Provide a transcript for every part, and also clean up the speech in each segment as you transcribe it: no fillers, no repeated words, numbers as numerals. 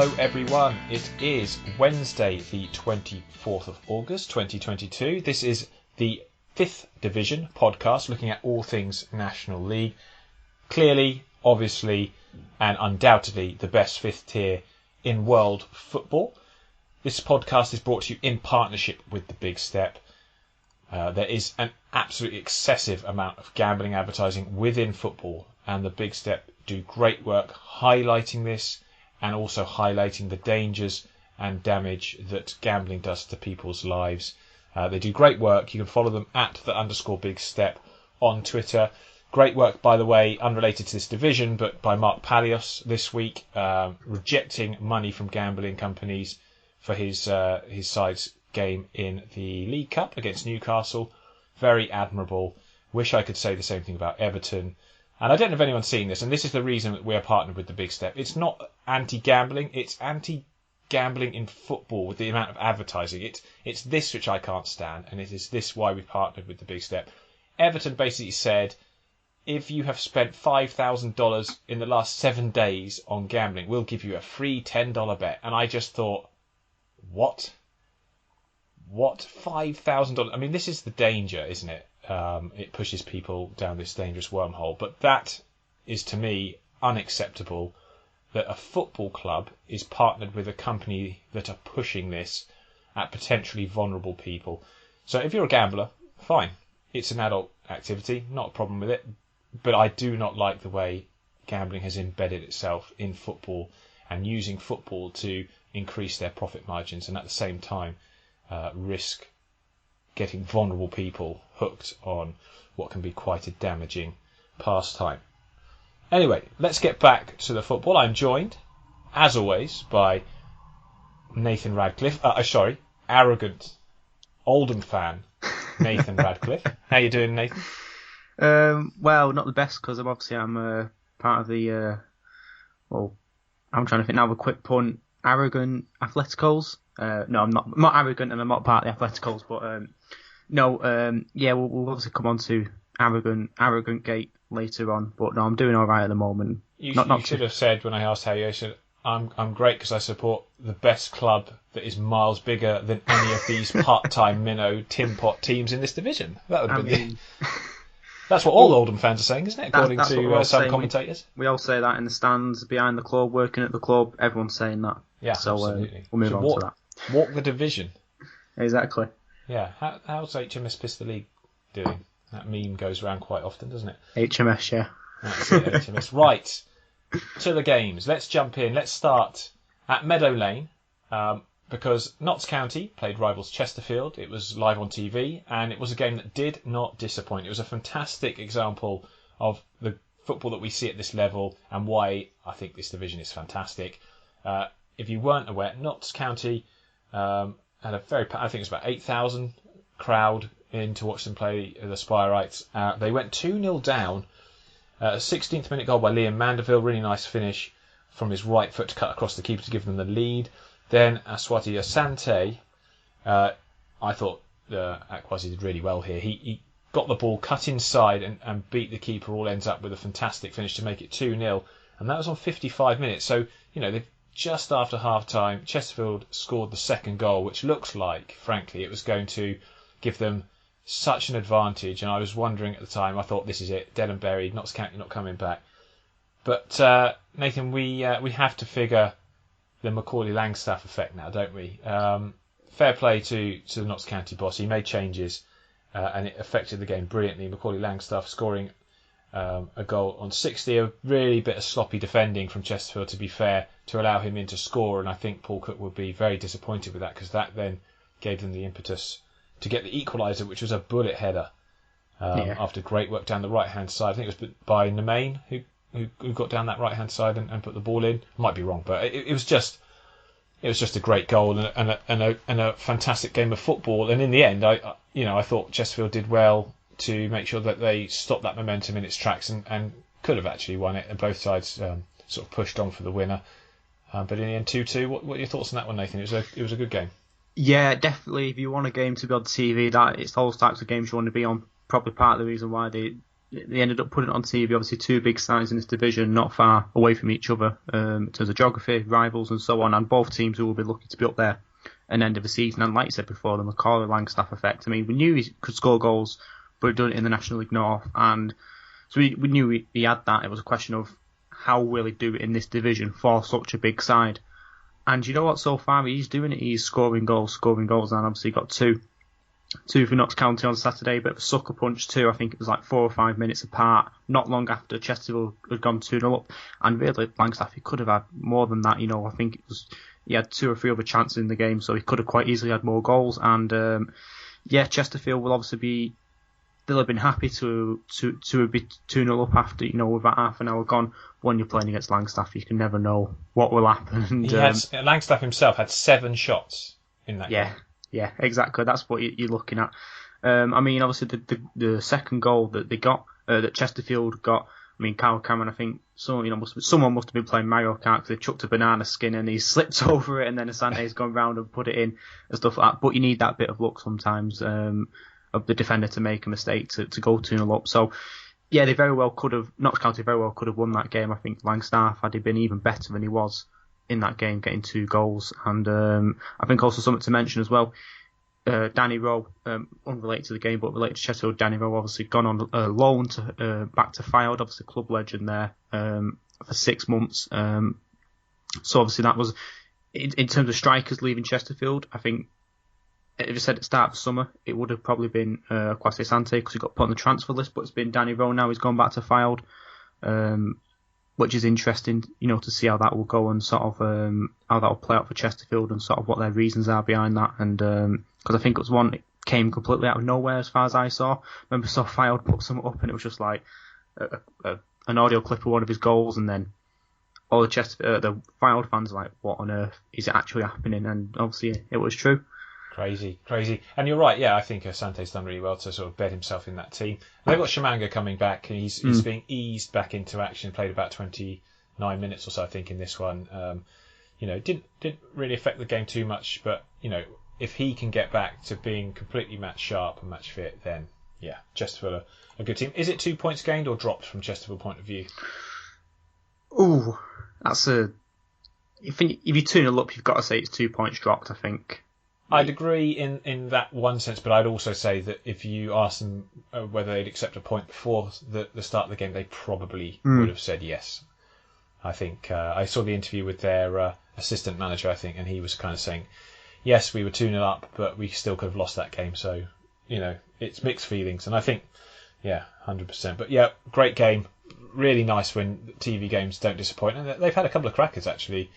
Hello everyone, it is Wednesday the 24th of August 2022. This is the 5th Division podcast looking at all things National League. Clearly, obviously and undoubtedly the best 5th tier in world football. This podcast is brought to you in partnership with The Big Step. There is an absolutely excessive amount of gambling advertising within football, and The Big Step do great work highlighting this and also highlighting the dangers and damage that gambling does to people's lives. They do great work. You can follow them at @_Big Step on Twitter. Great work, by the way, unrelated to this division, but by Mark Palios this week, rejecting money from gambling companies for his side's game in the League Cup against Newcastle. Very admirable. Wish I could say the same thing about Everton. And I don't know if anyone's seen this, and this is the reason that we're partnered with The Big Step. It's not anti-gambling, it's anti-gambling in football with the amount of advertising. It's this which I can't stand, and it is this why we partnered with The Big Step. Everton basically said, if you have spent $5,000 in the last 7 days on gambling, we'll give you a free $10 bet. And I just thought, what? What? $5,000? I mean, this is the danger, isn't it? It pushes people down this dangerous wormhole. But that is, to me, unacceptable, that a football club is partnered with a company that are pushing this at potentially vulnerable people. So if you're a gambler, fine. It's an adult activity, not a problem with it. But I do not like the way gambling has embedded itself in football and using football to increase their profit margins and at the same time risk getting vulnerable people hooked on what can be quite a damaging pastime. Anyway, let's get back to the football. I'm joined, as always, by Nathan Radcliffe. Arrogant Oldham fan, Nathan Radcliffe. How you doing, Nathan? Well, not the best, because I'm part of the I'm trying to think now of a quick pun. Arrogant Athleticals. No, I'm not. I'm not arrogant, and I'm not part of the Athleticals. But we'll obviously come on to Arrogant Gate later on. But no, I'm doing all right at the moment. You should have said when I asked how you said, I'm great because I support the best club that is miles bigger than any of these part-time minnow tin pot teams in this division. That would have been. That's what all Oldham fans are saying, isn't it? According to some commentators. We all say that in the stands, behind the club, working at the club. Everyone's saying that. Yeah, so, absolutely. We'll move on to that. Walk the division. Exactly. Yeah. How's HMS Pistol League doing? That meme goes around quite often, doesn't it? HMS, yeah. That's it, HMS. Right. To the games. Let's jump in. Let's start at Meadow Lane. Because Notts County played rivals Chesterfield. It was live on TV, and it was a game that did not disappoint. It was a fantastic example of the football that we see at this level and why I think this division is fantastic. If you weren't aware, Notts County had a very, I think it was about 8,000 crowd in to watch them play the Spireites. They went 2-0 down. 16th minute goal by Liam Mandeville. Really nice finish from his right foot to cut across the keeper to give them the lead. Then Aswati Asante, I thought Akwasi did really well here. He got the ball, cut inside and beat the keeper, all ends up with a fantastic finish to make it 2-0. And that was on 55 minutes. So, just after half-time, Chesterfield scored the second goal, which looks like, frankly, it was going to give them such an advantage. And I was wondering at the time, I thought, this is it, dead and buried, Notts County not coming back. But, Nathan, we have to figure the Macaulay Langstaff effect now, don't we? Fair play to the Notts County boss. He made changes and it affected the game brilliantly. Macaulay Langstaff scoring a goal on 60. A really bit of sloppy defending from Chesterfield, to be fair, to allow him in to score. And I think Paul Cook would be very disappointed with that, because that then gave them the impetus to get the equaliser, which was a bullet header after great work down the right-hand side. I think it was by Nemain who got down that right-hand side and put the ball in. Might be wrong, but it was just a great goal and a fantastic game of football. And in the end, I thought Chesterfield did well to make sure that they stopped that momentum in its tracks and could have actually won it. And both sides sort of pushed on for the winner. But in the end, 2-2. What are your thoughts on that one, Nathan? It was a good game. Yeah, definitely. If you want a game to be on TV, it's those types of games you want to be on. Probably part of the reason why they they ended up putting it on TV. Obviously, two big sides in this division, not far away from each other in terms of geography, rivals, and so on. And both teams will be lucky to be up there at the end of the season. And like you said before, the Macaulay-Langstaff effect. I mean, we knew he could score goals, but he'd done it in the National League North, and so we knew he had that. It was a question of how will he do it in this division for such a big side. And you know what? So far, he's doing it. He's scoring goals, and obviously got two for Notts County on Saturday, but a sucker punch too. I think it was like 4 or 5 minutes apart, not long after Chesterfield had gone 2-0 up. And really, Langstaff, he could have had more than that. I think he had 2 or 3 other chances in the game, so he could have quite easily had more goals. And Chesterfield will obviously they'll have been happy to be 2-0 up after, with about half an hour gone. When you're playing against Langstaff, you can never know what will happen. And, Langstaff himself had 7 shots in that game. Yeah, exactly. That's what you're looking at. I mean, obviously the second goal that they got, that Chesterfield got. I mean, Kyle Cameron, I think someone must have been playing Mario Kart because they chucked a banana skin and he slipped over it, and then Asante's gone round and put it in and stuff like that. But you need that bit of luck sometimes of the defender to make a mistake to go 2-0 up. So yeah, they very well could have. Notts County very well could have won that game. I think Langstaff, had he been even better than he was in that game, getting 2 goals. And I think also something to mention as well, Danny Rowe, unrelated to the game but related to Chesterfield, Danny Rowe obviously gone on loan back to Fylde, obviously club legend there, for 6 months. So obviously that was, in terms of strikers leaving Chesterfield, I think if I said at the start of the summer, it would have probably been Kwasi Asante because he got put on the transfer list, but it's been Danny Rowe now. He's gone back to Fylde, which is interesting, to see how that will go and sort of how that will play out for Chesterfield and sort of what their reasons are behind that. And because I think it was one that came completely out of nowhere as far as I saw. Remember, saw Fylde put something up and it was just like an audio clip of one of his goals, and then all the Fylde fans are like, what on earth is it actually happening? And obviously it was true. Crazy. And you're right, yeah, I think Asante's done really well to sort of bed himself in that team. They've got Shamanga coming back, and he's being eased back into action, played about 29 minutes or so, I think, in this one. Didn't really affect the game too much, but, if he can get back to being completely match sharp and match fit, then, yeah, Chesterfield a good team. Is it 2 points gained or dropped from Chesterfield point of view? Ooh, that's if you're 2-0 up, you've got to say it's 2 points dropped, I think. I'd agree in that one sense, but I'd also say that if you asked them whether they'd accept a point before the start of the game, they probably would have said yes. I think I saw the interview with their assistant manager, I think, and he was kind of saying, yes, we were 2-0 up, but we still could have lost that game. So, it's mixed feelings. And I think, yeah, 100%. But yeah, great game. Really nice when TV games don't disappoint. And they've had a couple of crackers, actually.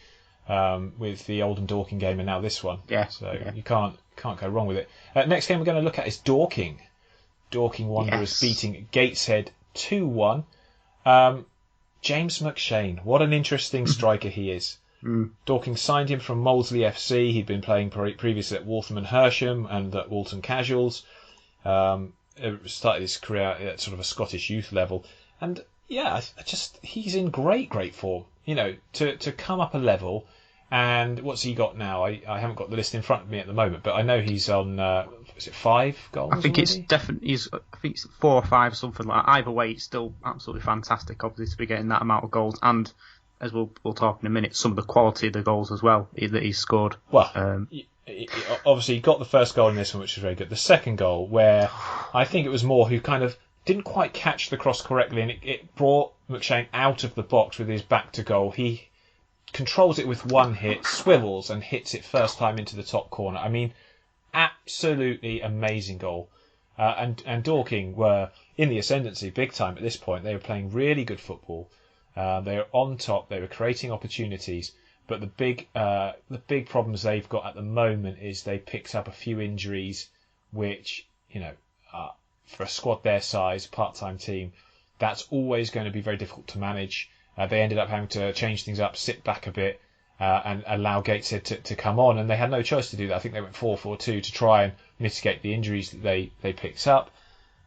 With the Oldham Dorking game and now this one. Yeah. So you can't go wrong with it. Next game we're going to look at is Dorking. Dorking Wanderers beating Gateshead 2-1. James McShane, what an interesting striker he is. Dorking signed him from Molesey FC. He'd been playing previously at Waltham and Hersham and at Walton Casuals. Started his career at sort of a Scottish youth level. And yeah, he's in great form. To come up a level, and what's he got now? I haven't got the list in front of me at the moment, but I know he's on. Is it 5 goals? I think already? It's definitely. I think it's 4 or 5, something like that. Either way, it's still absolutely fantastic, obviously, to be getting that amount of goals, and as we'll talk in a minute, some of the quality of the goals as well that he's scored. Well, obviously, he got the first goal in this one, which was very good. The second goal, where I think it was Moore who kind of didn't quite catch the cross correctly, and it brought McShane out of the box with his back to goal. He controls it with one hit, swivels and hits it first time into the top corner. I mean, absolutely amazing goal. And Dorking were in the ascendancy big time at this point. They were playing really good football. They were on top. They were creating opportunities. But the big problems they've got at the moment is they picked up a few injuries, which for a squad their size, part-time team, that's always going to be very difficult to manage. They ended up having to change things up, sit back a bit, and allow Gateshead to come on, and they had no choice to do that. I think they went 4-4-2 to try and mitigate the injuries that they picked up,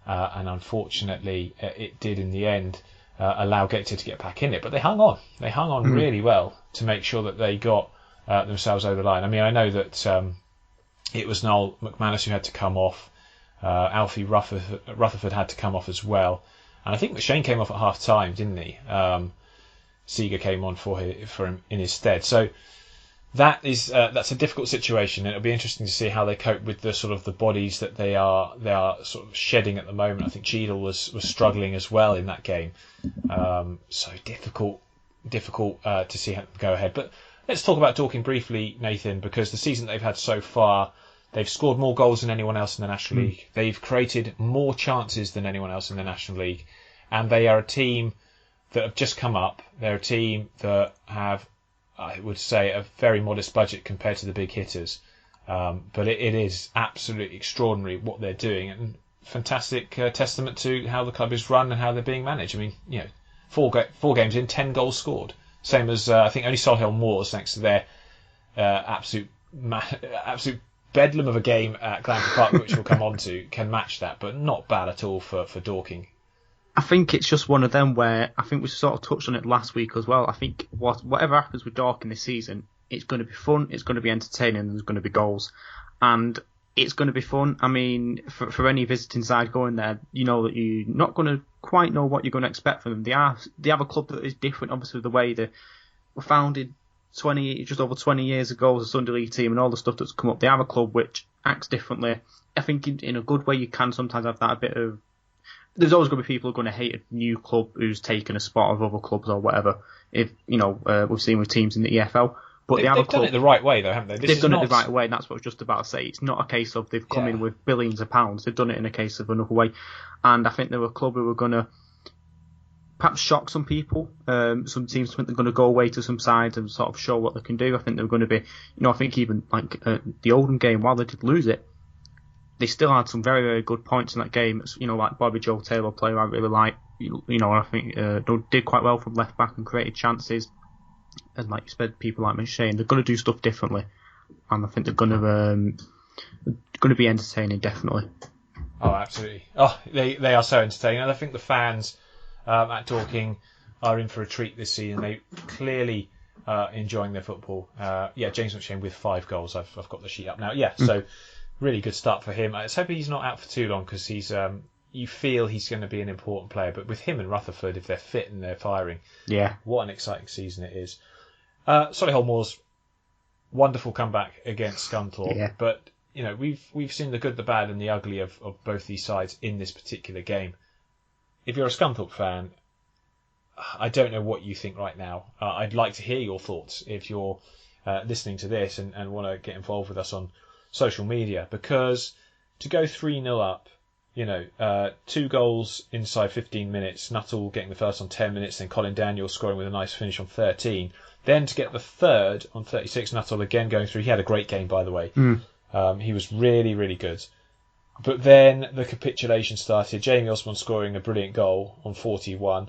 and unfortunately it did in the end allow Gateshead to get back in it. But they hung on. They hung on really well to make sure that they got themselves over the line. I mean, I know that it was Noel McManus who had to come off. Alfie Rutherford had to come off as well. And I think McShane came off at half time, didn't he? Seeger came on for him in his stead. So that's a difficult situation, and it'll be interesting to see how they cope with the sort of the bodies that they are sort of shedding at the moment. I think Cheadle was struggling as well in that game, so difficult to see how go ahead. But let's talk about Dorking briefly, Nathan, because the season they've had so far, they've scored more goals than anyone else in the National League. They've created more chances than anyone else in the National League, and they are a team that have just come up. They're a team that have, I would say, a very modest budget compared to the big hitters. But it is absolutely extraordinary what they're doing, and fantastic testament to how the club is run and how they're being managed. I mean, four games in, 10 goals scored. Same as, I think, only Solihull Moors, thanks to their absolute bedlam of a game at Glanford Park, which we'll come on to, can match that. But not bad at all for Dorking. I think it's just one of them where I think we sort of touched on it last week as well. I think whatever happens with Dorking this season, it's going to be fun, it's going to be entertaining, and there's going to be goals. And it's going to be fun. I mean, for any visiting side going there, you know that you're not going to quite know what you're going to expect from them. They have a club that is different, obviously, the way they were founded just over 20 years ago as a Sunday League team and all the stuff that's come up. They have a club which acts differently. I think in a good way you can sometimes have that a bit of... There's always going to be people who are going to hate a new club who's taken a spot of other clubs or whatever. If we've seen with teams in the EFL, but they've done it the right way, though, haven't they? They've done it the right way, and that's what I was just about to say. It's not a case of they've come in with billions of pounds. They've done it in a case of another way, and I think they're a club who are going to perhaps shock some people. Some teams think they're going to go away to some sides and sort of show what they can do. I think they're going to be, I think even like the Oldham game, while they did lose it, they still had some very, very good points in that game. Like Bobby Joe Taylor, player I really like. I think did quite well from left back and created chances. And like you said, people like McShane, they're going to do stuff differently, and I think they're going to be entertaining, definitely. Oh, absolutely. Oh, they are so entertaining, and I think the fans at Dorking are in for a treat this season. They clearly enjoying their football. James McShane with 5 goals. I've got the sheet up now. So. Really good start for him. Let's hope he's not out for too long, because you feel he's going to be an important player. But with him and Rutherford, if they're fit and they're firing, what an exciting season it is. Solihull Moors, wonderful comeback against Scunthorpe. Yeah. But we've seen the good, the bad, and the ugly of both these sides in this particular game. If you're a Scunthorpe fan, I don't know what you think right now. I'd like to hear your thoughts if you're listening to this and want to get involved with us on social media, because to go 3-0 up, 2 goals inside 15 minutes, Nuttall getting the first on 10 minutes, then Colin Daniels scoring with a nice finish on 13, then to get the third on 36, Nuttall again going through. He had a great game, by the way. He was really, really good. But then the capitulation started. Jamie Osborne scoring a brilliant goal on 41.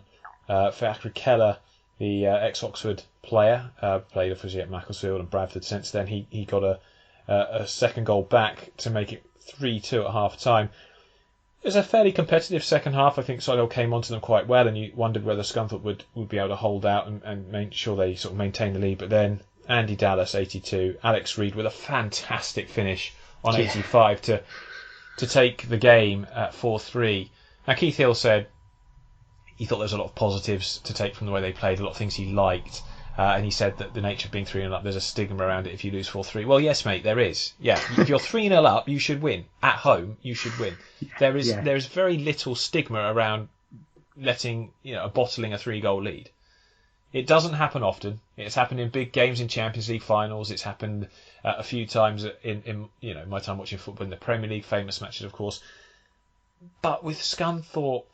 Fakri Keller, the ex-Oxford player, played obviously at Macclesfield and Bradford since then. He got a second goal back to make it 3-2 at half time. It was a fairly competitive second half. I think Solihull came onto them quite well, and you wondered whether Scunthorpe would be able to hold out and make sure they sort of maintain the lead. But then Andy Dallas, 82, Alex Reid with a fantastic finish on 85 to take the game at 4-3. Now, Keith Hill said he thought there was a lot of positives to take from the way they played, a lot of things he liked. And he said that the nature of being 3-0 up, there's a stigma around it if you lose 4-3. Well, yes, mate, there is. Yeah, if you're 3-0 up, you should win. At home, you should win. There is very little stigma around bottling a 3-goal lead. It doesn't happen often. It's happened in big games in Champions League finals. It's happened a few times in my time watching football in the Premier League, famous matches, of course. But with Scunthorpe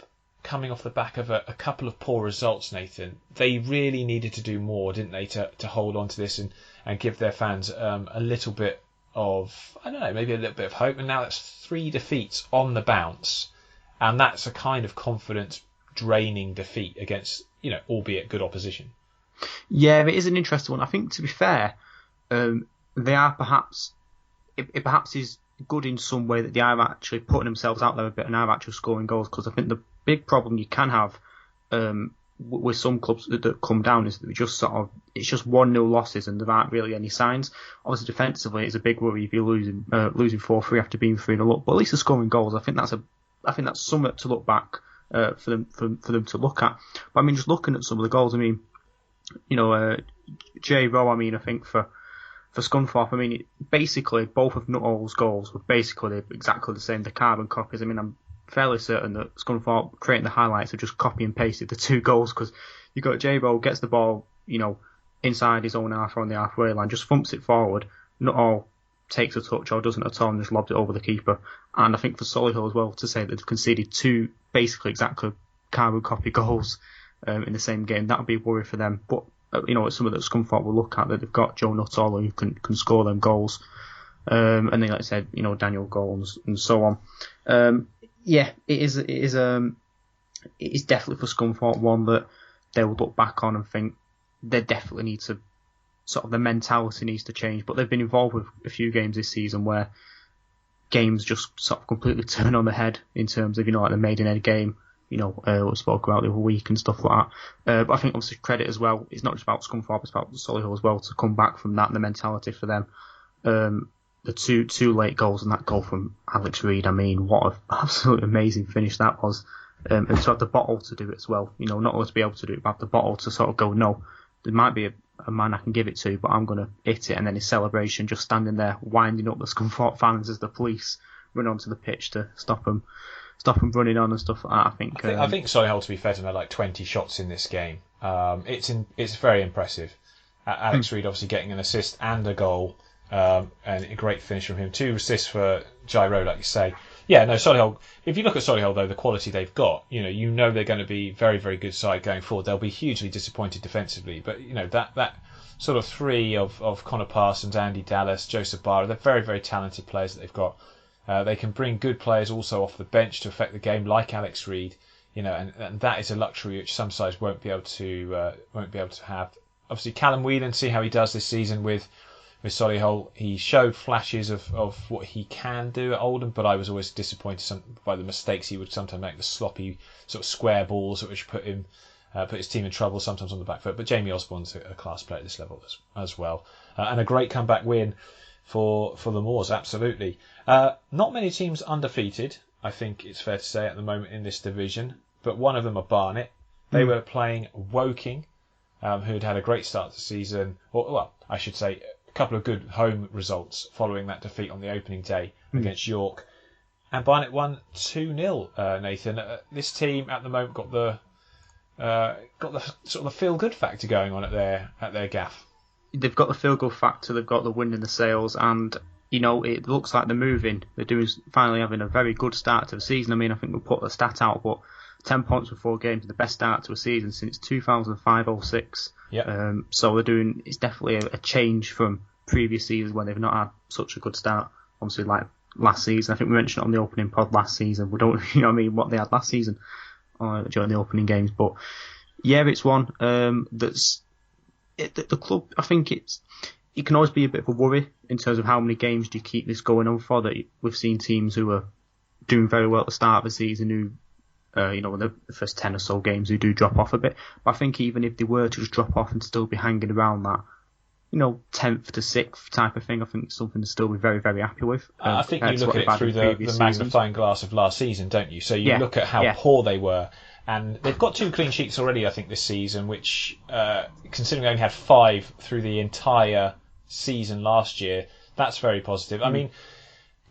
coming off the back of a couple of poor results, Nathan, they really needed to do more, didn't they, to hold on to this and give their fans a little bit of, I don't know, maybe a little bit of hope. And now that's 3 defeats on the bounce, and that's a kind of confidence draining defeat against, albeit good opposition. Yeah, it is an interesting one. I think, to be fair, they are perhaps, it perhaps is good in some way that they are actually putting themselves out there a bit and are actually scoring goals, because I think the big problem you can have with some clubs that come down is that it's just 1-0 losses and there aren't really any signs. Obviously, defensively, it's a big worry if you're losing 4-3 after being 3-0 up. But at least they're scoring goals. I think that's something to look back for them to look at. But I mean, just looking at some of the goals, I mean, J Rowe, I mean, I think for Scunthorpe, I mean, basically both of Nuttall's goals were basically exactly the same, the carbon copies. I mean, I'm fairly certain that Scunthorpe, creating the highlights, have just copy and pasted the two goals, because you got J Rowe gets the ball, inside his own half or on the halfway line, just thumps it forward. Nuttall takes a touch or doesn't at all and just lobs it over the keeper. And I think for Solihull as well, to say that they've conceded two basically exactly carbon copy goals in the same game, that would be a worry for them. But it's something that Scunthorpe will look at, that they've got Joe Nuttall who can score them goals. And then, like I said, Daniel Goals and so on. It is definitely for Scunthorpe one that they will look back on and think they definitely need to, sort of the mentality needs to change. But they've been involved with a few games this season where games just sort of completely turn on the head in terms of, like the Maidenhead game, we spoke about the other week and stuff like that. But I think obviously credit as well, it's not just about Scunthorpe, it's about Solihull as well, to come back from that and the mentality for them. The two late goals and that goal from Alex Reid, I mean, what an absolutely amazing finish that was. And to have the bottle to do it as well, not only to be able to do it, but have the bottle to sort of go, no, there might be a man I can give it to, but I'm going to hit it. And then his celebration, just standing there winding up the Scunthorpe fans as the police run onto the pitch to stop them running on and stuff like that. I think Solihull, to be fair to them, had like 20 shots in this game. It's very impressive. Alex Reid obviously getting an assist and a goal, and a great finish from him. 2 assists for Gyro, like you say. Yeah, no, Solihull. If you look at Solihull, though, the quality they've got, you know they're going to be very, very good side going forward. They'll be hugely disappointed defensively, but that sort of three of Connor Parsons, Andy Dallas, Joseph Barra, they're very, very talented players that they've got. They can bring good players also off the bench to affect the game, like Alex Reid. And that is a luxury which some sides won't be able to have. Obviously, Callum Whelan, see how he does this season with Solihull. He showed flashes of what he can do at Oldham, but I was always disappointed by the mistakes he would sometimes make, the sloppy sort of square balls which put his team in trouble sometimes on the back foot. But Jamie Osborne's a class player at this level as well, and a great comeback win for the Moors, absolutely. Not many teams undefeated, I think it's fair to say, at the moment in this division, but one of them are Barnet. They were playing Woking, who'd had a great start to the season, well, I should say a couple of good home results following that defeat on the opening day against York. And Barnet won 2-0, Nathan. This team at the moment got the sort of the feel-good factor going on at their gaff. They've got the feel-good factor, they've got the wind in the sails, and it looks like they're moving. They're finally having a very good start to the season. I mean, I think we'll put the stat out, but 10 points for 4 games, the best start to a season since 2005-06. Yeah. So it's definitely a change from previous seasons when they've not had such a good start. Obviously, like last season, I think we mentioned it on the opening pod last season. We don't, what they had last season during the opening games. But yeah, it's one that's the club. I think it can always be a bit of a worry in terms of how many games do you keep this going on for. That we've seen teams who are doing very well at the start of the season who, in the first 10 or so games, who do drop off a bit. But I think even if they were to just drop off and still be hanging around that, 10th to 6th type of thing, I think it's something to still be very, very happy with. I think you look at it through the magnifying glass of last season, don't you? So you look at how poor they were. And they've got 2 clean sheets already, I think, this season, which, considering they only had 5 through the entire season last year, that's very positive. I mean,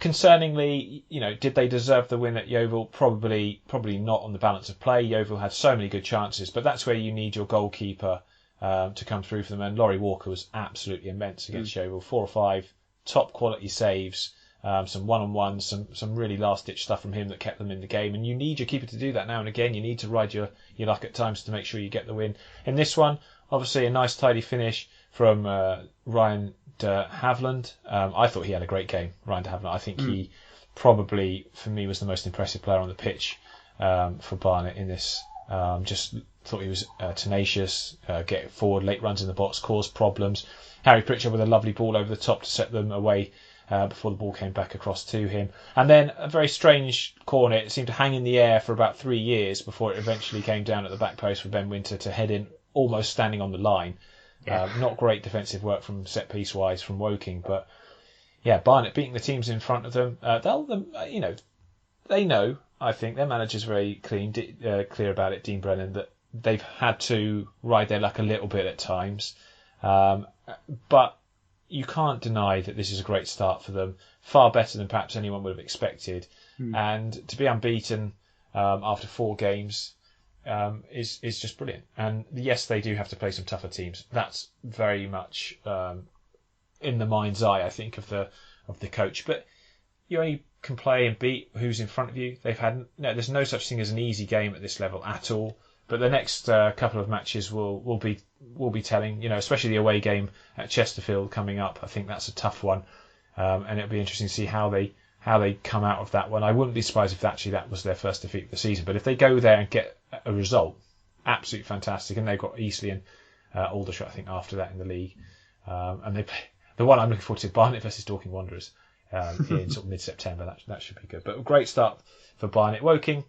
concerningly, did they deserve the win at Yeovil? Probably not on the balance of play. Yeovil had so many good chances, but that's where you need your goalkeeper to come through for them. And Laurie Walker was absolutely immense against Yeovil. 4 or 5 top quality saves. Some one-on-ones, some really last-ditch stuff from him that kept them in the game. And you need your keeper to do that now and again. You need to ride your luck at times to make sure you get the win. In this one, obviously a nice tidy finish from Ryan de Havilland. I thought he had a great game, Ryan de Havilland. I think he probably, for me, was the most impressive player on the pitch for Barnet in this. Just thought he was tenacious, get forward, late runs in the box, cause problems. Harry Pritchard with a lovely ball over the top to set them away before the ball came back across to him. And then a very strange corner. It seemed to hang in the air for about 3 years before it eventually came down at the back post for Ben Winter to head in, almost standing on the line. Yeah. Not great defensive work from set piece wise from Woking, but yeah, Barnet beating the teams in front of them. they know, I think, their manager's very clear about it, Dean Brennan, that they've had to ride their luck a little bit at times. But you can't deny that this is a great start for them, far better than perhaps anyone would have expected. And to be unbeaten after 4 games is just brilliant. And yes, they do have to play some tougher teams. That's very much in the mind's eye, I think, of the coach. But you only can play and beat who's in front of you. There's no such thing as an easy game at this level at all. But the next couple of matches will be telling. Especially the away game at Chesterfield coming up. I think that's a tough one, and it'll be interesting to see how they come out of that one. I wouldn't be surprised if actually that was their first defeat of the season. But if they go there and get a result, absolutely fantastic. And they've got Eastleigh and Aldershot, I think, after that in the league. And they play, the one I'm looking forward to, Barnet versus Dorking Wanderers in sort of mid-September. That should be good. But a great start for Barnet. Woking,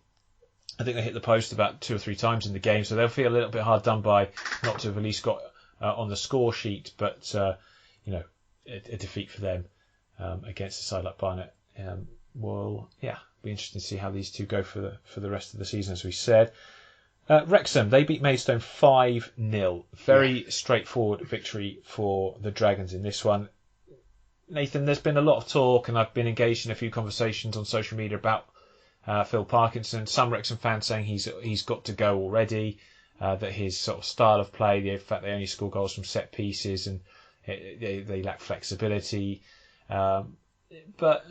I think they hit the post about 2 or 3 times in the game, so they'll feel a little bit hard done by not to have at least got on the score sheet. But a defeat for them against a side like Barnet will be interesting to see how these two go for the rest of the season, as we said. Wrexham, they beat Maidstone 5-0. Very straightforward victory for the Dragons in this one. Nathan, there's been a lot of talk, and I've been engaged in a few conversations on social media about Phil Parkinson. Some Wrexham fans saying he's got to go already, that his sort of style of play, the fact they only score goals from set pieces, and they lack flexibility. But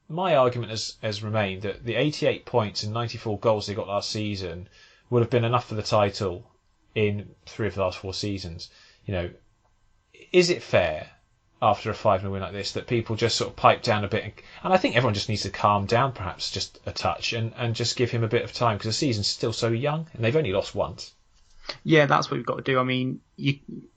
my argument has remained that the 88 points and 94 goals they got last season would have been enough for the title in 3 of the last 4 seasons. Is it fair after a 5-0 win like this that people just sort of pipe down a bit? And I think everyone just needs to calm down perhaps just a touch and just give him a bit of time, because the season's still so young and they've only lost once. Yeah, that's what we've got to do. I mean,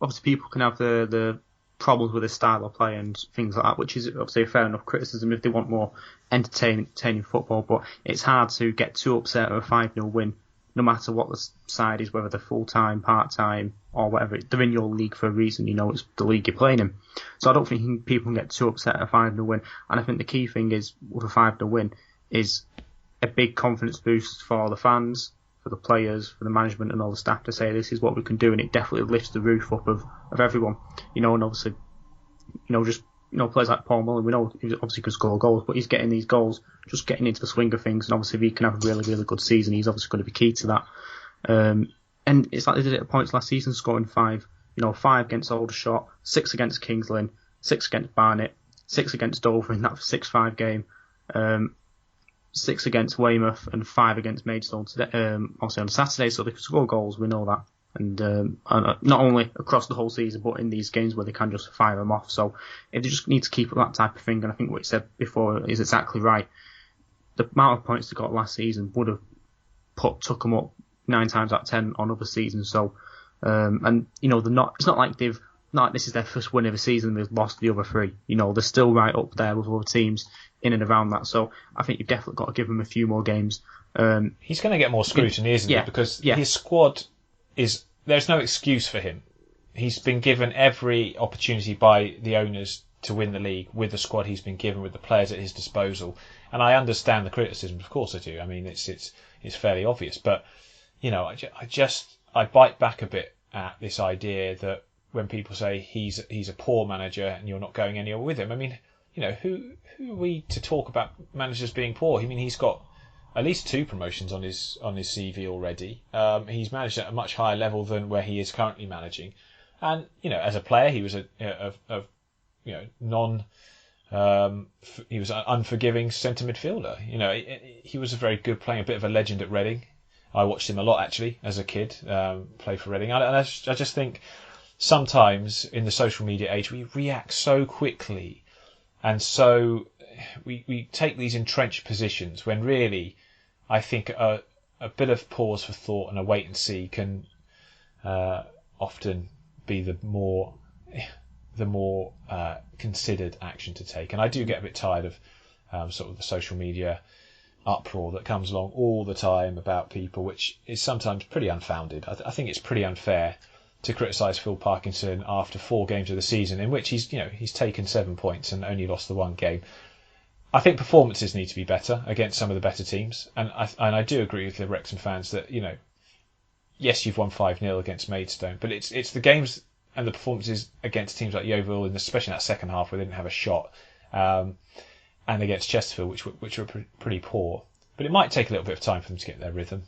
obviously people can have the problems with his style of play and things like that, which is obviously a fair enough criticism if they want more entertaining football, but it's hard to get too upset at a 5-0 win, no matter what the side is, whether they're full-time, part-time, or whatever. They're in your league for a reason, it's the league you're playing in. So I don't think people can get too upset at a 5-0 win, and I think the key thing is, with a 5-0 win, is a big confidence boost for the fans, for the players, for the management and all the staff to say this is what we can do, and it definitely lifts the roof up of everyone. And obviously, players like Paul Mullin, we know he obviously can score goals, but he's getting these goals, just getting into the swing of things, and obviously if he can have a really, really good season, he's obviously going to be key to that. And it's like they did it at points last season, scoring 5 against Aldershot, 6 against Kings Lynn, 6 against Barnet, 6 against Dover in that 6-5 game, 6 against Weymouth and 5 against Maidstone today, obviously on Saturday, so they can score goals, we know that. And not only across the whole season, but in these games where they can just fire them off. So if they just need to keep up that type of thing, and I think what you said before is exactly right. The amount of points they got last season would have took them up 9 times out of 10 on other seasons. So, and they're not. It's not like this is their first win of the season. They've lost the other 3. They're still right up there with other teams in and around that. So I think you've definitely got to give them a few more games. He's going to get more scrutiny, isn't he? Because his squad there's no excuse for him. He's been given every opportunity by the owners to win the league with the squad he's been given, with the players at his disposal. And I understand the criticism, of course I do. I mean, it's fairly obvious. But I bite back a bit at this idea that when people say he's a poor manager and you're not going anywhere with him. I mean, who are we to talk about managers being poor? I mean, he's got at least 2 promotions on his CV already. He's managed at a much higher level than where he is currently managing, and as a player, he was he was an unforgiving centre midfielder. He was a very good player, a bit of a legend at Reading. I watched him a lot actually as a kid, play for Reading, and I just think sometimes in the social media age we react so quickly, and so we take these entrenched positions when really I think a bit of pause for thought and a wait and see can often be the more considered action to take. And I do get a bit tired of sort of the social media uproar that comes along all the time about people, which is sometimes pretty unfounded. I think it's pretty unfair to criticise Phil Parkinson after 4 games of the season in which he's taken 7 points and only lost the 1 game. I think performances need to be better against some of the better teams, and I do agree with the Wrexham fans that yes, you've won 5-0 against Maidstone, but it's the games and the performances against teams like Yeovil, and especially in that second half where they didn't have a shot, and against Chesterfield, which were pretty poor. But it might take a little bit of time for them to get their rhythm.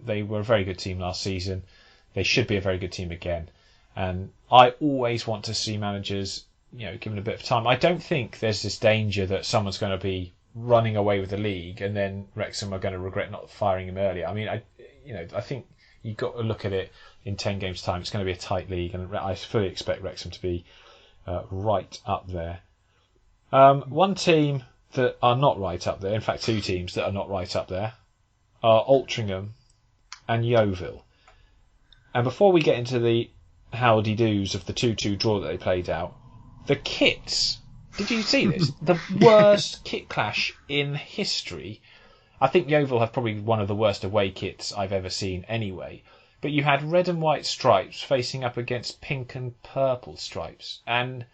They were a very good team last season. They should be a very good team again. And I always want to see managers, given a bit of time. I don't think there's this danger that someone's going to be running away with the league and then Wrexham are going to regret not firing him earlier. I mean, I think you've got to look at it in 10 games' time. It's going to be a tight league, and I fully expect Wrexham to be right up there. One team that are not right up there, in fact, two teams that are not right up there, are Altrincham and Yeovil. And before we get into the howdy-doos of the 2-2 draw that they played out, the kits, did you see this? The worst kit clash in history. I think Yeovil have probably one of the worst away kits I've ever seen anyway. But you had red and white stripes facing up against pink and purple stripes. And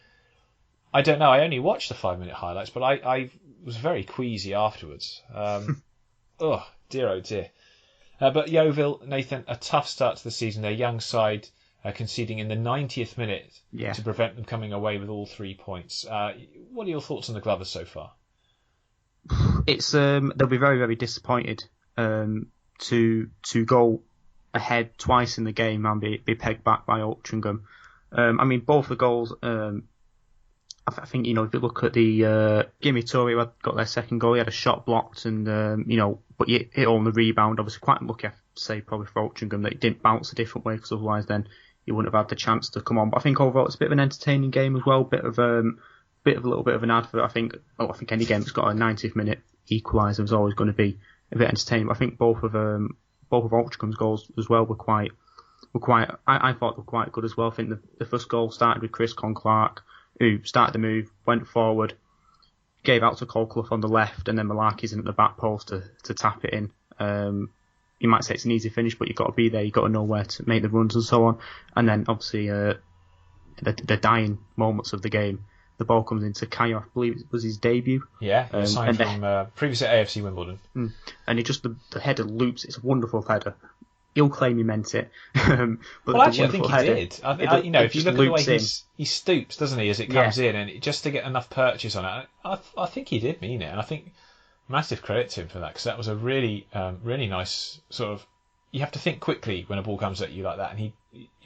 I don't know, I only watched the 5-minute highlights, but I was very queasy afterwards. Oh, dear. But Yeovil, Nathan, a tough start to the season. Their young side conceding in the 90th minute to prevent them coming away with all 3 points. What are your thoughts on the Glovers so far? It's they'll be very, very disappointed to go ahead twice in the game and be pegged back by Altrincham. I mean, both the goals. I think, if you look at the Gimme Tory, who got their second goal, he had a shot blocked, and but he hit on the rebound. Obviously, quite lucky, I say, probably for Altrincham, that it didn't bounce a different way, because otherwise, then he wouldn't have had the chance to come on. But I think overall, it's a bit of an entertaining game as well. Bit of a little bit of an advert. I think any game that's got a 90th minute equaliser is always going to be a bit entertaining. But I think both of Altrincham's goals as well were quite. I thought they were quite good as well. I think the first goal started with Chris Clark, who started the move, went forward, gave out to Colclough on the left, and then Malarkey's in at the back post to tap it in. You might say it's an easy finish, but you've got to be there, you've got to know where to make the runs and so on. And then, obviously, the dying moments of the game, the ball comes into Kayo, I believe it was his debut. Yeah, he was signed from previously at AFC Wimbledon. And he just, the header loops, it's a wonderful header. He'll claim he meant it. But actually, I think he did. If you look at the way he stoops, doesn't he, as it comes in, and just to get enough purchase on it, I think he did mean it. And I think massive credit to him for that, because that was a really, really nice sort of. You have to think quickly when a ball comes at you like that, and he,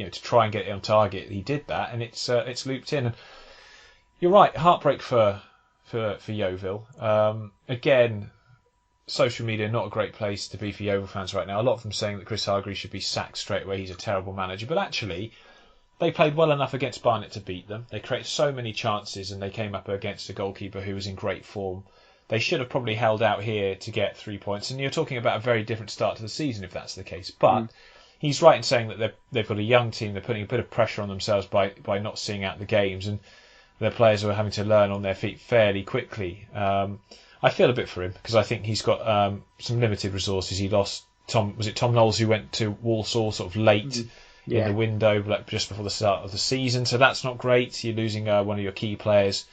to try and get it on target, he did that, and it's looped in. And you're right, heartbreak for Yeovil. Again. Social media, not a great place to be for Yeovil fans right now. A lot of them saying that Chris Hargreaves should be sacked straight away. He's a terrible manager. But actually, they played well enough against Barnet to beat them. They created so many chances, and they came up against a goalkeeper who was in great form. They should have probably held out here to get 3 points. And you're talking about a very different start to the season if that's the case. But he's right in saying that they've got a young team. They're putting a bit of pressure on themselves by not seeing out the games. And their players are having to learn on their feet fairly quickly. I feel a bit for him, because I think he's got some limited resources. He lost Tom Knowles, who went to Walsall sort of late in the window, like just before the start of the season. So that's not great. You're losing one of your key players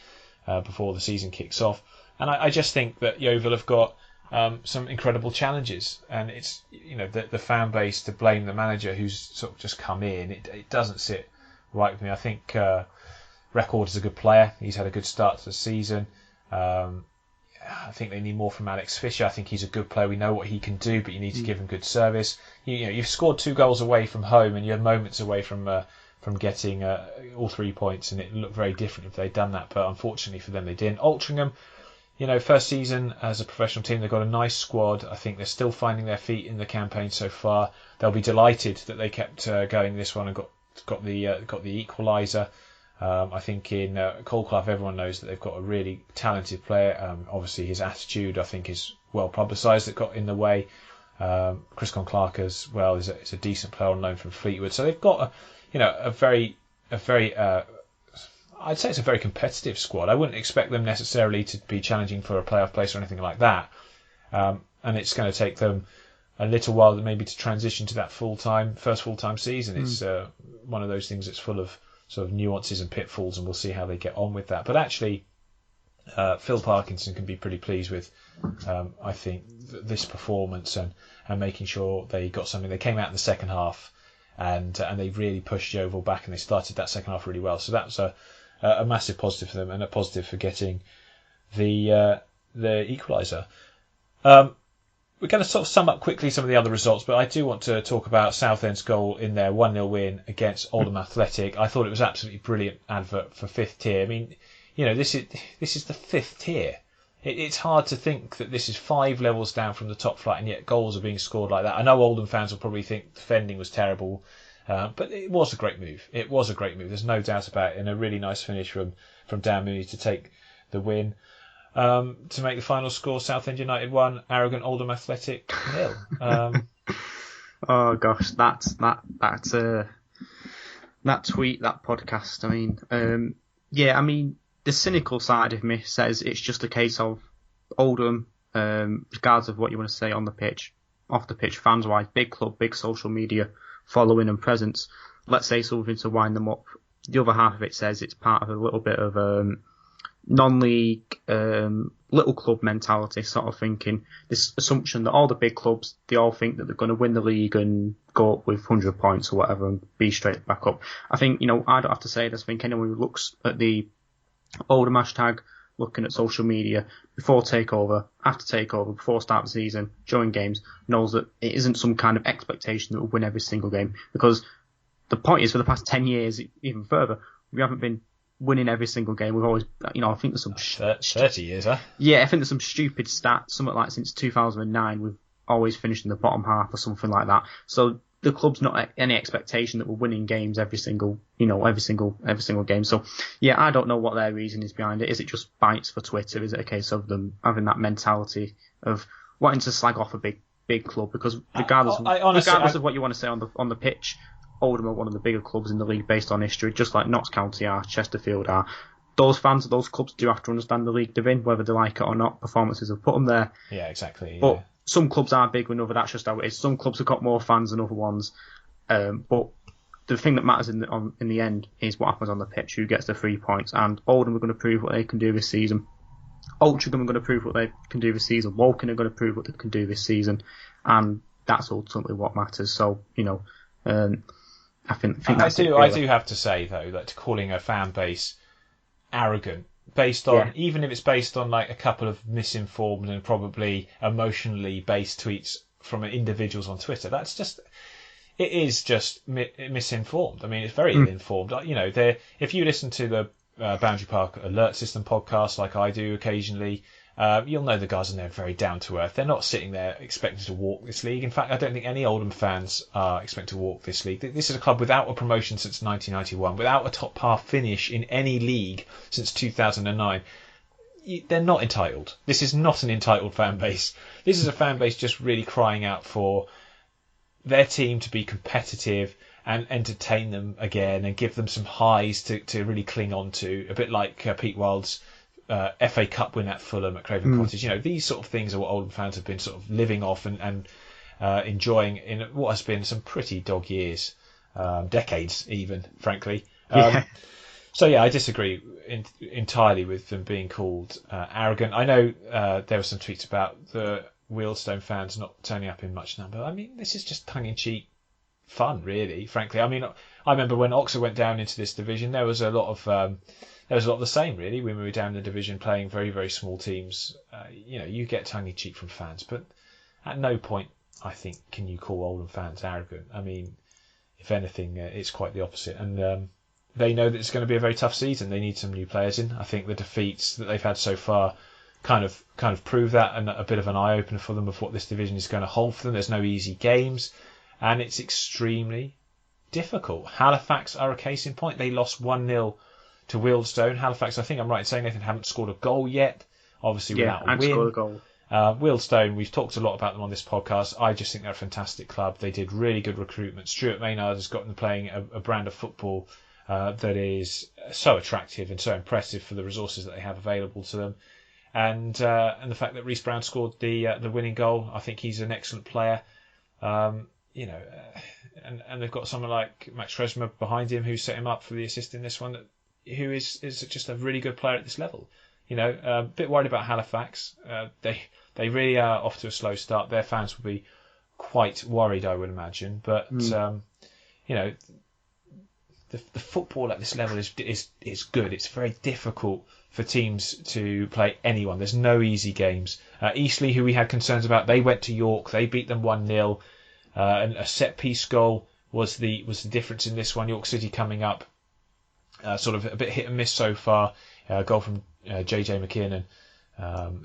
before the season kicks off. And I just think that Yeovil have got some incredible challenges, and it's the fan base to blame the manager who's sort of just come in. It doesn't sit right with me. I think Record is a good player. He's had a good start to the season. I think they need more from Alex Fisher. I think he's a good player. We know what he can do, but you need to give him good service. You've scored 2 goals away from home, and you're moments away from getting all 3 points, and it looked very different if they'd done that. But unfortunately for them, they didn't. Altrincham, first season as a professional team, they've got a nice squad. I think they're still finding their feet in the campaign so far. They'll be delighted that they kept going this one and got the equaliser. I think in Colclough, everyone knows that they've got a really talented player. Obviously, his attitude, I think, is well publicised. That got in the way. Chris Clark as well is a decent player on loan from Fleetwood. So they've got a very I'd say it's a very competitive squad. I wouldn't expect them necessarily to be challenging for a playoff place or anything like that. And it's going to take them a little while maybe to transition to that first full-time season. It's one of those things that's full of sort of nuances and pitfalls, and we'll see how they get on with that. But actually, Phil Parkinson can be pretty pleased with, I think, this performance and making sure they got something. They came out in the second half and they really pushed Yeovil back, and they started that second half really well. So that was a massive positive for them, and a positive for getting the equaliser. We're going to sort of sum up quickly some of the other results, but I do want to talk about Southend's goal in their 1-0 win against Oldham Athletic. I thought it was absolutely brilliant advert for fifth tier. I mean, this is the fifth tier. It's hard to think that this is 5 levels down from the top flight, and yet goals are being scored like that. I know Oldham fans will probably think defending was terrible, but it was a great move. It was a great move. There's no doubt about it, and a really nice finish from Dan Mooney to take the win. To make the final score, Southend United 1, Arrogant Oldham Athletic 0. Oh gosh, that tweet, that podcast. I mean, the cynical side of me says it's just a case of Oldham, regardless of what you want to say on the pitch, off the pitch, fans wise, big club, big social media following and presence. Let's say something to wind them up. The other half of it says it's part of a little bit of non-league, little club mentality, sort of thinking, this assumption that all the big clubs, they all think that they're going to win the league and go up with 100 points or whatever and be straight back up. I think, I don't have to say this, I think anyone who looks at the Oldham hashtag, looking at social media, before takeover, after takeover, before start of the season, during games, knows that it isn't some kind of expectation that we'll win every single game. Because the point is, for the past 10 years, even further, we haven't been winning every single game. We've always, I think there's some 30 years, huh? Yeah, I think there's some stupid stats, something like since 2009 we've always finished in the bottom half or something like that. So the club's not any expectation that we're winning games every single game. So yeah, I don't know what their reason is behind it. Is it just bites for Twitter? Is it a case of them having that mentality of wanting to slag off a big club? Because regardless of what you want to say on the pitch, Oldham are one of the bigger clubs in the league based on history, just like Notts County are, Chesterfield are. Those fans of those clubs do have to understand the league they're in, whether they like it or not. Performances have put them there. Yeah, exactly. But yeah. Some clubs are big with other, that's just how it is. Some clubs have got more fans than other ones. But the thing that matters in the end is what happens on the pitch, who gets the 3 points. And Oldham are going to prove what they can do this season. Altrincham are going to prove what they can do this season. Woking are going to prove what they can do this season. And that's ultimately what matters. So, I think that's it, really. I do have to say though that calling a fan base arrogant, based on even if it's based on like a couple of misinformed and probably emotionally based tweets from individuals on Twitter, it is just misinformed. I mean, it's very ill-informed. If you listen to the Boundary Park Alert System podcast like I do occasionally, you'll know the guys in there are very down to earth. They're not sitting there expecting to walk this league. In fact, I don't think any Oldham fans are expecting to walk this league. This is a club without a promotion since 1991, without a top half finish in any league since 2009. They're not entitled. This is not an entitled fan base. This is a fan base just really crying out for their team to be competitive and entertain them again and give them some highs to really cling on to. A bit like Pete Wild's FA Cup win at Fulham at Craven Cottage. These sort of things are what Oldham fans have been sort of living off and enjoying in what has been some pretty dog years, decades even, frankly. So yeah, I disagree entirely with them being called arrogant. I know there were some tweets about the Wealdstone fans not turning up in much number. I mean, this is just tongue-in-cheek fun, really, frankly. I mean, I remember when Oxford went down into this division, there was a lot of the same, really, when we were down in the division playing very, very small teams. You get tongue-in-cheek from fans, but at no point, I think, can you call Oldham fans arrogant. I mean, if anything, it's quite the opposite. And they know that it's going to be a very tough season. They need some new players in. I think the defeats that they've had so far kind of prove that, and a bit of an eye-opener for them of what this division is going to hold for them. There's no easy games, and it's extremely difficult. Halifax are a case in point. They lost 1-0 to Wealdstone. Halifax, I think I'm right in saying, Nathan, haven't scored a goal yet. Obviously, without a win. Scored a goal. Wealdstone, we've talked a lot about them on this podcast. I just think they're a fantastic club. They did really good recruitment. Stuart Maynard has got them playing a brand of football that is so attractive and so impressive for the resources that they have available to them. And the fact that Reece Brown scored the winning goal, I think he's an excellent player. And they've got someone like Max Kresma behind him who set him up for the assist in this one, who is just a really good player at this level. A bit worried about Halifax. They really are off to a slow start. Their fans will be quite worried, I would imagine. But the football at this level is good. It's very difficult for teams to play anyone. There's no easy games. Eastleigh, who we had concerns about, they went to York. They beat them 1-0. And a set piece goal was the difference in this one. York City coming up, sort of a bit hit and miss so far. A goal from JJ McKinnon,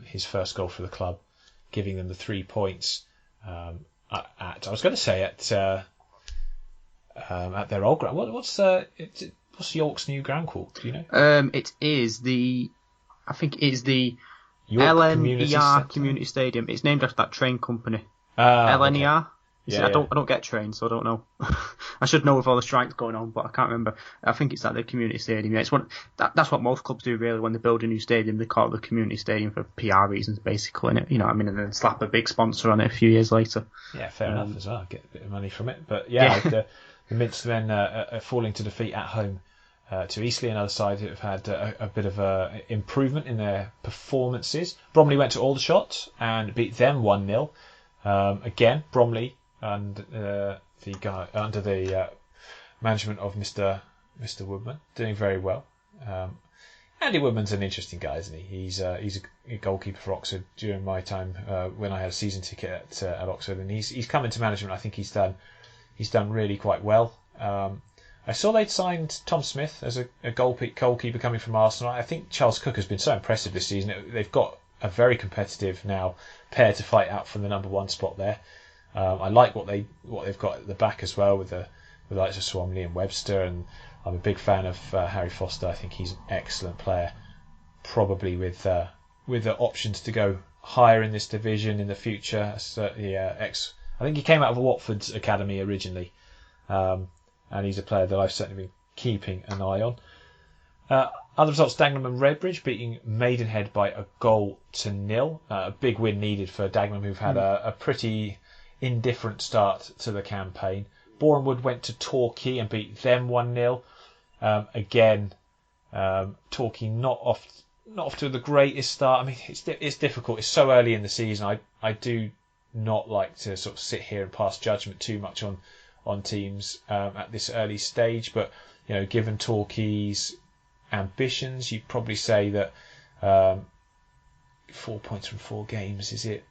his first goal for the club, giving them the 3 points at their old ground. What's York's new ground called? Do you know? I think it is the York LNER Community Stadium. It's named after that train company. LNER. Okay. Yeah, I don't get trains, so I don't know. I should know with all the strikes going on, but I can't remember. I think it's at the community stadium. Yeah, that's what most clubs do really when they build a new stadium. They call it the community stadium for PR reasons, basically. And and then slap a big sponsor on it a few years later. Yeah, fair enough as well. Get a bit of money from it, but the Mints men are falling to defeat at home to Eastleigh. Another side who have had a bit of a improvement in their performances. Bromley went to Aldershot and beat them 1-0. Again, Bromley and the guy under the management of Mr. Woodman doing very well. Andy Woodman's an interesting guy, isn't he? He's a goalkeeper for Oxford during my time when I had a season ticket at Oxford, and he's come into management. I think he's done really quite well. I saw they'd signed Tom Smith as a goalkeeper coming from Arsenal. I think Charles Cook has been so impressive this season. They've got a very competitive now pair to fight out for the number one spot there. I like what they've got at the back as well with the likes of Swamley and Webster, and I'm a big fan of Harry Foster. I think he's an excellent player, probably with the options to go higher in this division in the future. Certainly, I think he came out of Watford's academy originally, and he's a player that I've certainly been keeping an eye on. Other results: Dagenham and Redbridge beating Maidenhead by 1-0. A big win needed for Dagenham, who've had a pretty indifferent start to the campaign. Bournemouth went to Torquay and beat them 1-0. Again, Torquay not off to the greatest start. I mean, it's difficult. It's so early in the season. I do not like to sort of sit here and pass judgment too much on teams at this early stage. But given Torquay's ambitions, you'd probably say that 4 points from 4 games, is it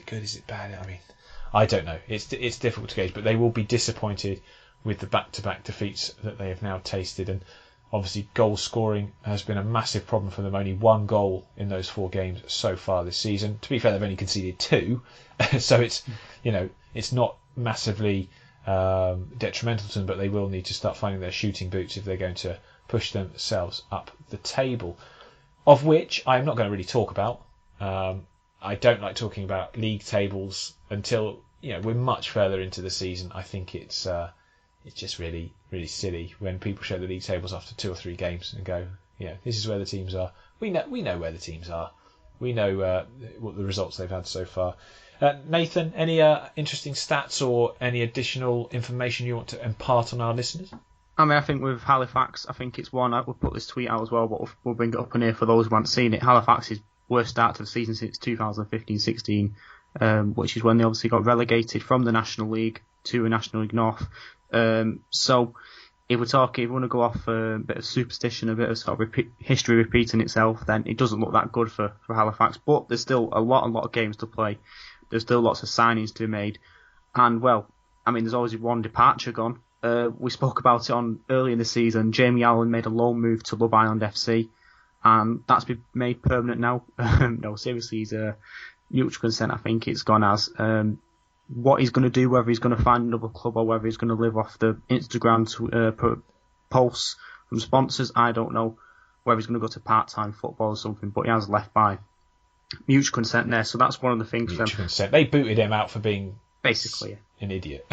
good? Is it bad? I mean, I don't know. It's difficult to gauge, but they will be disappointed with the back-to-back defeats that they have now tasted. And obviously, goal scoring has been a massive problem for them. Only 1 goal in those 4 games so far this season. To be fair, they've only conceded 2, so it's not massively detrimental to them. But they will need to start finding their shooting boots if they're going to push themselves up the table. Of which I am not going to really talk about. I don't like talking about league tables until we're much further into the season. I think it's just really, really silly when people show the league tables after 2 or 3 games and go, this is where the teams are. We know where the teams are. We know what the results they've had so far. Nathan, any interesting stats or any additional information you want to impart on our listeners? I mean, I think with Halifax, I think it's one. We'll put this tweet out as well, but we'll bring it up in here for those who haven't seen it. Halifax's worst start to the season since 2015-16, which is when they obviously got relegated from the National League to a National League North. So if we want to go off a bit of superstition, a bit of sort of history repeating itself, then it doesn't look that good for Halifax. But there's still a lot of games to play. There's still lots of signings to be made. And, well, I mean, there's always one departure gone. We spoke about it early in the season. Jamie Allen made a loan move to Love Island FC, and that's been made permanent now. No, seriously, he's a mutual consent. I think it's gone as what he's going to do, whether he's going to find another club or whether he's going to live off the Instagram posts from sponsors. I don't know whether he's going to go to part-time football or something, but he has left by mutual consent there. So that's one of the things. Mutual consent. They booted him out for being basically an idiot.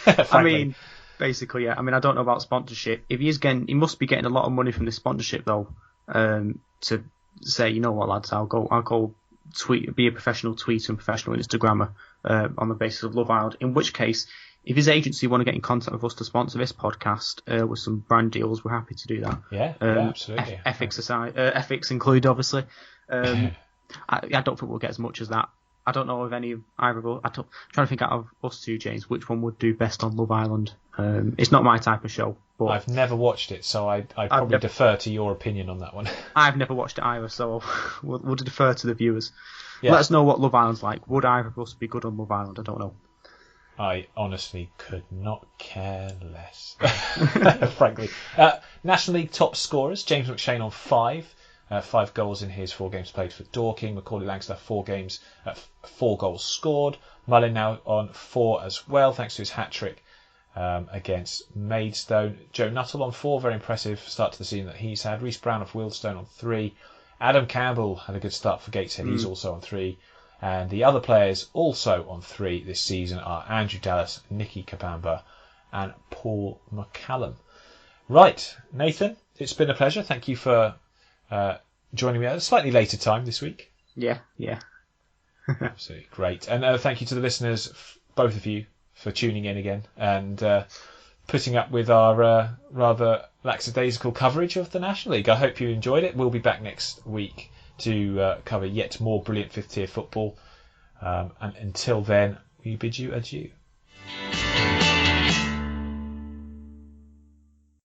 I mean. Basically, yeah. I mean, I don't know about sponsorship. If he must be getting a lot of money from this sponsorship though, to say, you know what, lads, I'll go tweet, be a professional tweeter and professional Instagrammer, on the basis of Love Island. In which case, if his agency want to get in contact with us to sponsor this podcast with some brand deals, we're happy to do that. Yeah, absolutely. Ethics included, obviously. I don't think we'll get as much as that. I don't know of any either of us. I'm trying to think out of us two, James, which one would do best on Love Island. It's not my type of show. But I've never watched it, so I probably defer to your opinion on that one. I've never watched it either, so we'll defer to the viewers. Yeah. Let us know what Love Island's like. Would either of us be good on Love Island? I don't know. I honestly could not care less, frankly. National League top scorers, James McShane on 5. 5 goals in his 4 games played for Dorking. Macaulay Langstaff 4 games, 4 goals scored. Mullin now on 4 as well, thanks to his hat-trick against Maidstone. Joe Nuttall on 4, very impressive start to the season that he's had. Rhys Brown of Wealdstone on 3. Adam Campbell had a good start for Gateshead, he's also on 3. And the other players also on 3 this season are Andrew Dallas, Nicky Kabamba and Paul McCallum. Right, Nathan, it's been a pleasure. Thank you for joining me at a slightly later time this week. Yeah. Absolutely great. And thank you to the listeners, both of you, for tuning in again and putting up with our rather lackadaisical coverage of the National League. I hope you enjoyed it. We'll be back next week to cover yet more brilliant 5th tier football. And until then, we bid you adieu.